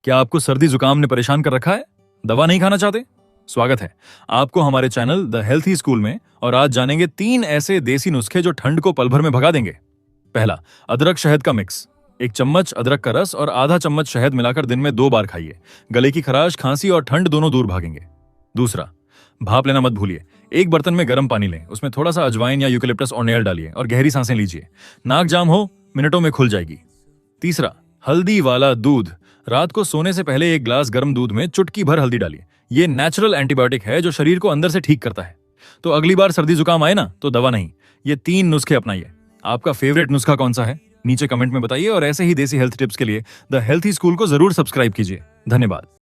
क्या आपको सर्दी जुकाम ने परेशान कर रखा है? दवा नहीं खाना चाहते? स्वागत है आपको हमारे चैनल द हेल्थी स्कूल में। और आज जानेंगे 3 ऐसे देसी नुस्खे जो ठंड को पल भर में भगा देंगे। पहला, अदरक शहद का मिक्स। 1 चम्मच अदरक का रस और आधा चम्मच शहद मिलाकर दिन में 2 बार खाइए। गले की खराश, खांसी और ठंड दोनों दूर भागेंगे। दूसरा, भाप लेना मत भूलिए। एक बर्तन में गर्म पानी लें, उसमें थोड़ा सा अजवाइन या यूकेलिप्टस ऑनियल डालिए और गहरी सांसें लीजिए। नाक जाम हो, मिनटों में खुल जाएगी। तीसरा, हल्दी वाला दूध। रात को सोने से पहले 1 ग्लास गर्म दूध में चुटकी भर हल्दी डालिए। ये नेचुरल एंटीबायोटिक है जो शरीर को अंदर से ठीक करता है। तो अगली बार सर्दी जुकाम आए ना, तो दवा नहीं, ये 3 नुस्खे अपनाइए। आपका फेवरेट नुस्खा कौन सा है? नीचे कमेंट में बताइए और ऐसे ही देसी हेल्थ टिप्स के लिए द हेल्थी स्कूल को जरूर सब्सक्राइब कीजिए। धन्यवाद।